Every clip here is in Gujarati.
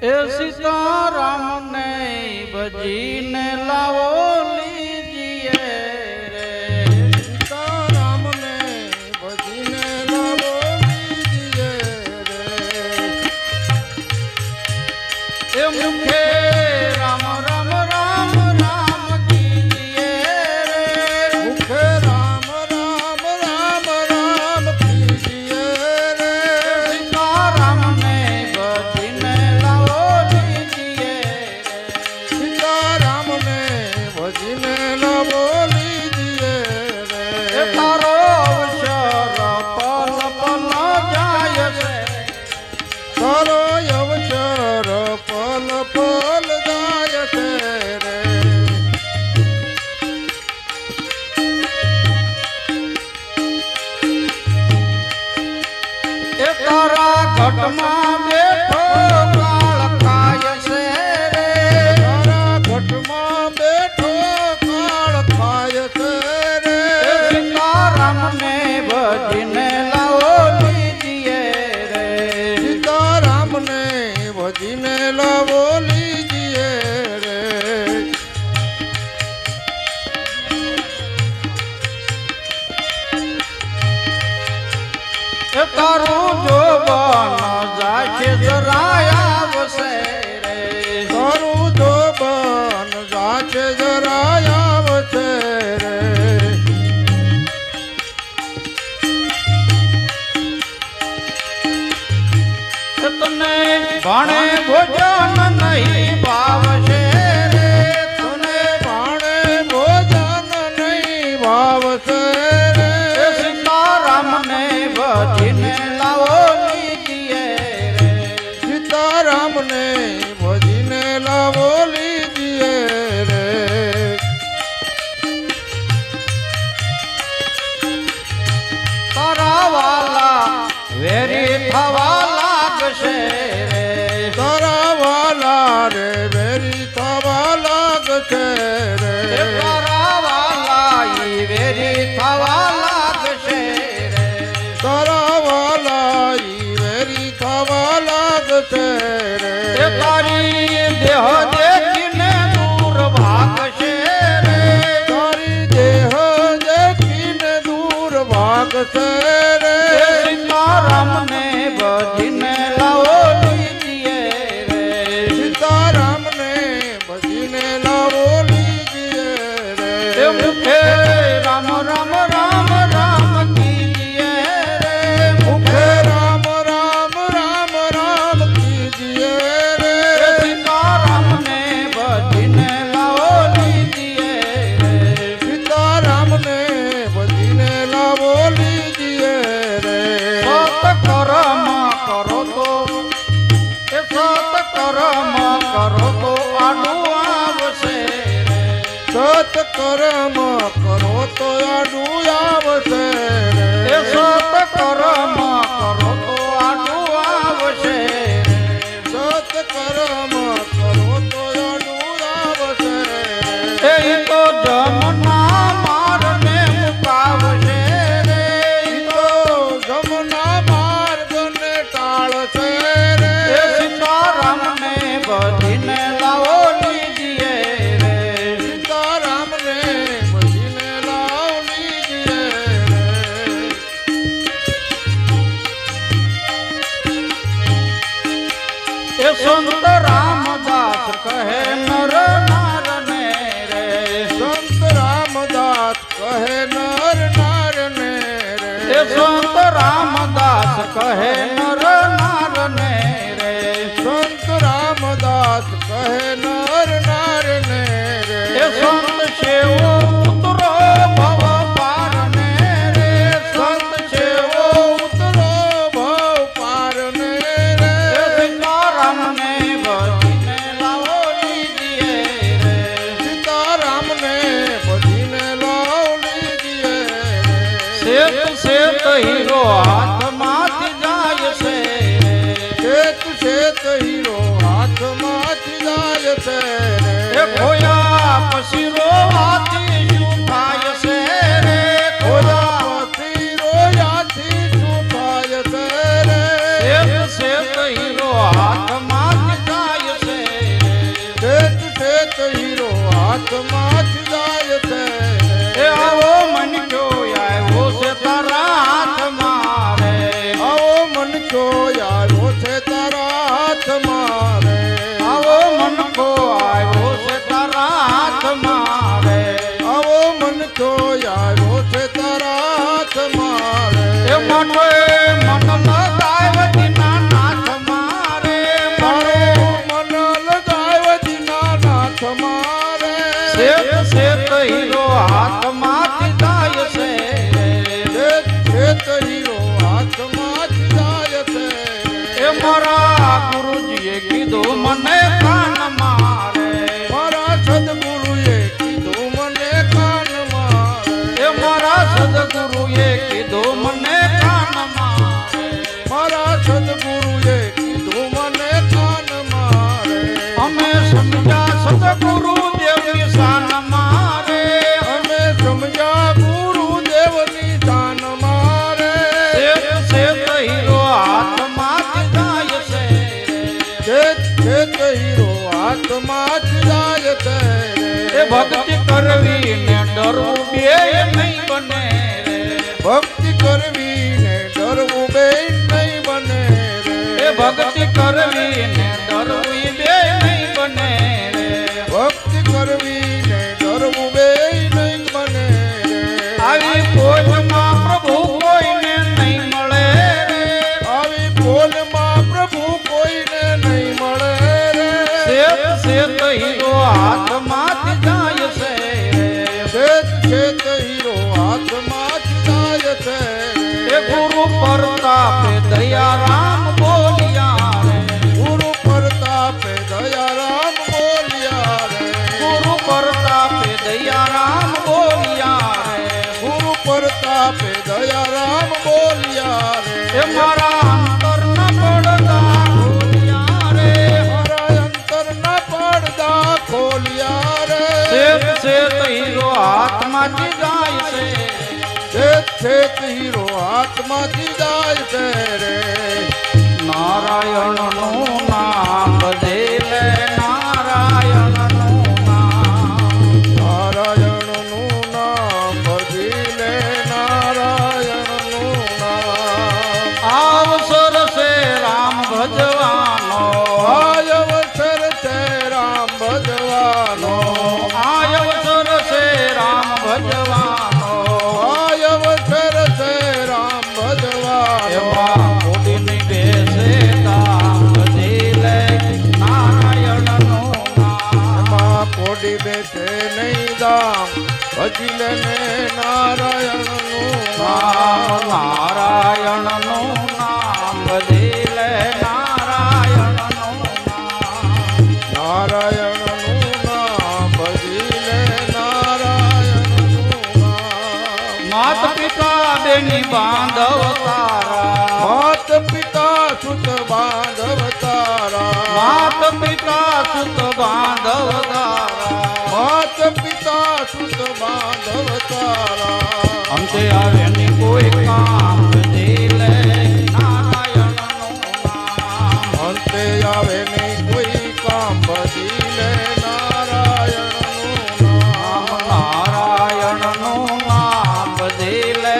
એ સીતારામ ને ભજીને લાવો લીજીએ રે, સીતારામ ને ભજીને લાવો લીજીએ રે, એ મુખે રામ રામ રામ રામ કીજીએ રે, મુખે રામ રામ રામ રામ કીજીએ રે, સીતારામ ને ભજીને લાવો લીજીએ રે, સીતારામ ને ભજીને લાવો લીજીએ રે, એ તારો અવસર પલ પલ જાય છે, તારો અવસર પલ પલ જાય છે રે, એ તારા ઘટમાં બેઠો કાળ કાય છે રે, તારા ઘટમાં બેઠો કાળ ખાય છે રે, એ સીતારામ ને ભજીને લાવો લીજીએ રે, સીતારામ ને ભજીને લાવો લીજીએ રે, એ તારું જોબન જાશે જરાય આવશે રે, તારું જોબન જાચે જરાય આવશે રે, એ તને ભાણે ભોજન નહીં ભાવશે રે, તને ભાણે ભોજન નહીં ભાવશે રે, એ સીતારામ ને ભજીને લાવો લીજીએ રે, સીતારામ ને ભજીને લાવો લીજીએ રે, તારા વાલા વેરી થવા લાગશે રે, તારા વાલા રે વેરી થવા લાગશે રે, એ તારા વાલા ઈ વેરી થવા લાગશે રે, તારા વાલા ઈ વેરી થવા લાગશે રે, એ તારી દેહ દેખીને દૂર ભાગશે રે, તારી દેહ દેખીને દૂર ભાગશે રે, એ સીતારામ ને ભજીને લાવો લીજીએ રે, સીતારામ ને ભજીને લાવો લીજીએ રે, એ મુખે રામ રામ રામ રામ કીજીએ રે, મુખે રામ રામ રામ રામ કીજીએ રે, એ સીતારામ ને ભજીને લાવો લીજીએ રે, સીતારામ ને ભજીને લાવો લીજીએ રે, સત કર્મ કરો તો એ સત કર્મ કરો તો આડું આવશે રે, સત કર્મ કરો તો આડું આવશે રે, એ સત કર્મ કરો તો આડું આવશે રે, સત કર્મ કરો તો આડું આવશે એ રે, તો જમના મારને મુકાવશે રે, ઈ તો જમના માર્ગને ટાળશે રે, એ સીતારામ ને ભજીને લાવો લીજીએ રે, સીતારામ ને ભજીને લાવ લીજીએ રે, એ સંત રામદાસ કહે નર નારને રે, સંત રામદાસ કહે નર નારને રે, એ સંત રામદાસ કહે નર નારને રે, સંત રામદાસ કહે નર નારને રે, એ સંત સેવો ઉતરો ભવ પારને રે, સંત સેવો ઉતરો ભવ પારને રે, એ સીતારામ ને ભજીને લાવો લીજીએ રે, સીતારામ ને ભજીને લાવ લીજીએ રે, શેત શેત હીરો હાથમાંથી જાય છે રે, શેત શેત હીરો હાથમાંથી જાય છે એ રે, ખોયા પછી રોવાથી શું થાય છે રે, ખોયા પછી રોયાથી શું થાય છે રે, શેત શેત હીરો હાથમાંથી જાય છે તારા હાથમાં રે એ માટે મન લગાય દીના નાથ મારે મારું મન લગાય દીનાનાથ મારે શેત હીરો હાથમાંથી જાય છે શેત હીરો હાથમાંથી જાય છે એ મારા ગુરુજીએ કીધું મને કાન મારે મારા સદગુરુએ કીધું મને કાન મારે એ મારા સદગુરુએ કીધું મને કાન મારે મારા સદગુરુએ કીધું મને કાન મારે અમે સમજ્યા સદગુરુ દેવની શાન મારે અમે સમજ્યા ગુરુદેવની શાન મારે શેત હીરો હાથમાંથી જાય છે શેત હીરો હાથમાંથી જાય છે એ ભક્તિ કરવી ને ડરવું બે નહીં બને રે ભક્તિ કરવી ને ડરવું બે નહીં બને એ રે ભક્તિ કરવી ને ડરવું બે નહીં બને રે ભક્તિ કરવી ને ડરવું બે નહીં બને રે આવી પોજમાં પ્રભુ કોઈને નહીં મળે રે આવી બોલમાં પ્રભુ કોઈને નહીં મળે રે શેત હીરો હાથમાંથી જાય છે શેત હીરો હાથમાંથી જાય છે એ ગુરુ પ્રતાપે દયારામ બોલ્યા રે ગુરુ પ્રતાપે દયારામ બોલ્યા રે ગુરુ પ્રતાપે દયારામ બોલ્યા રે ગુરુ પ્રતાપે દયારામ બોલ્યા એ રે મારા અંતરના પડદા ખોલ્યા રે મારા અંતરના પડદા ખોલ્યા રે શેત હીરો હાથમાંથી જાય છે શેત હીરો હાથમાંથી જાય છે રે નારાયણનું નામ બધે લે નારાયણનું નામ નારાયણનું નામ ભજી લે નારાયણનું નામ આવસર છે રામ ભજવાનો અવસર છે રામ ભજવાનો આવસર છે રામ ભજવાનો અવસર છે રામ ભજવાનો એમાં મોદીની બેસે નામ બધી લે નારાયણનું નામ એમાં કોડી બેસે નહીં દામ ભજી લે ને નારાયણનું નામ નામ નારાયણનું નામ બધી લે નારાયણનું નામ નારાયણનું નામ ભજી લે નારાયણનું નામ માત પિતા બેની બાંધવ તારા માત પિતા સુત બાંધવ તારા માત પિતા સુત બાંધવ તારા માત પિતા સુત બાંધવ તારા અંતે આવે ની કોઈ કામ બધી લે નારાયણનું નામ અંતે આવે નહીં કોઈ કામ ભજી લે નારાયણનું નામ નારાયણનું નામ બધી લે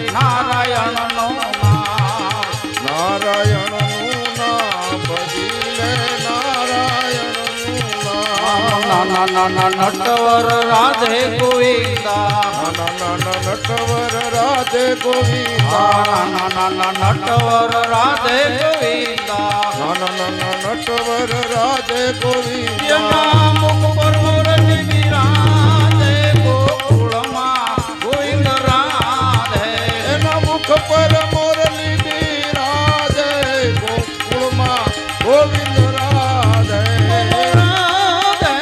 નારાયણનું નામ નારાયણનું નામ ભજી લે નારાયણનું નામ નાના નટવર રાધે ગોવિંદા નાના નટવર રાધે ગોવિંદા નાના નટવર રાધે ગોવિંદા નાના નટવર રાધે ગોવિંદા એના મુખ પર મોરલી બિરાજે ગોકુળમાં ગોવિંદ રાધે એના મુખ પર મોરલી બિરાજે ગોકુળમાં ગોવિંદ રાધે રાધે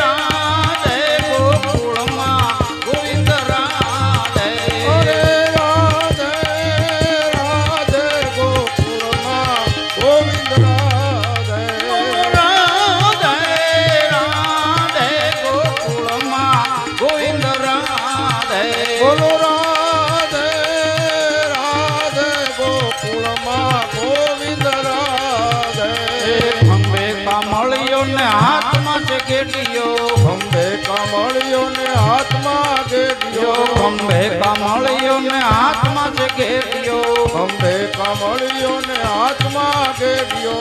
રાધે ગોકુળમાં ગોવિંદ રાધે અરે રાધે રાધે ગોકુળમાં ગોવિંદ રાધે રાધે રાધે ગોકુળમાં ગોવિંદ રાધે બોલો રાધે રાધે ગોકુળમાં ગોવિંદ રાધે અંબે કમળિયો ને હાથમાં છે ગેડિયો અંબે કમળિયો ને હાથમાં ગેડિયો અંબે કમળિયો ને હાથમાં છે ગેડિયો અંબે કમળિયો ને હાથમાં ગેડિયો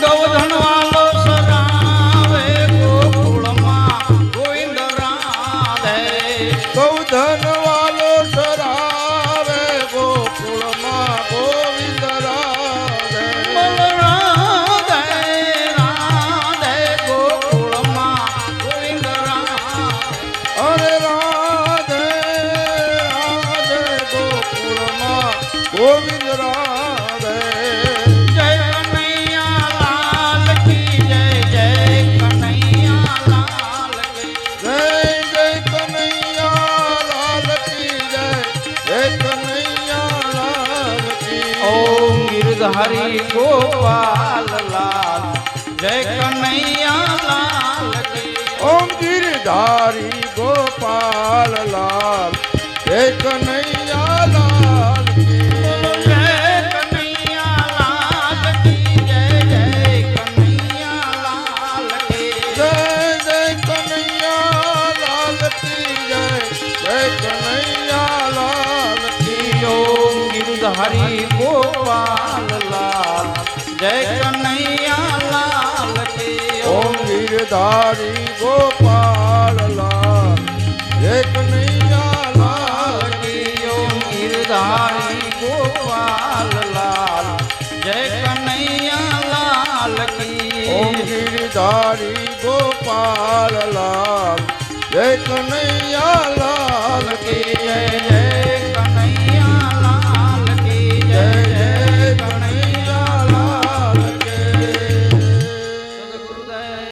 ગૌધન વાલો સરાવે ગોકુળમાં ગોવિંદ રાધે ગૌધન વાલો ગોવિંદ રાધે જય કનૈયા લાલ કી જય જય કનૈયા લાલ કી જય જય કનૈયા લાલ કી જય જય કનૈયા લાલ કી ઓમ ગિરધારી ગોપાલ લાલ જય કનૈયા લાલ કી ઓમ ગિરધારી ગોપાલ લાલ જય કનૈયા લાલ કી જય કનૈયા લાલ કી જય જય કનૈયા લાલ કી જય જય કનૈયા લાલ કી જય જય કનૈયા લાલ કી ઓમ ગિરધારી ગોપાલ લાલ જય કનૈયા લાલ કી ઓમ ગિરધારી ગોપાલ લાલ જય કનૈયા લાલ કી ઓમ ગિરધારી ગોપાલ લાલ જય કનૈયા લાલ કી ઓમ ગિરધારી ગોપાલ લાલ જય કનૈયા લાલ કી જય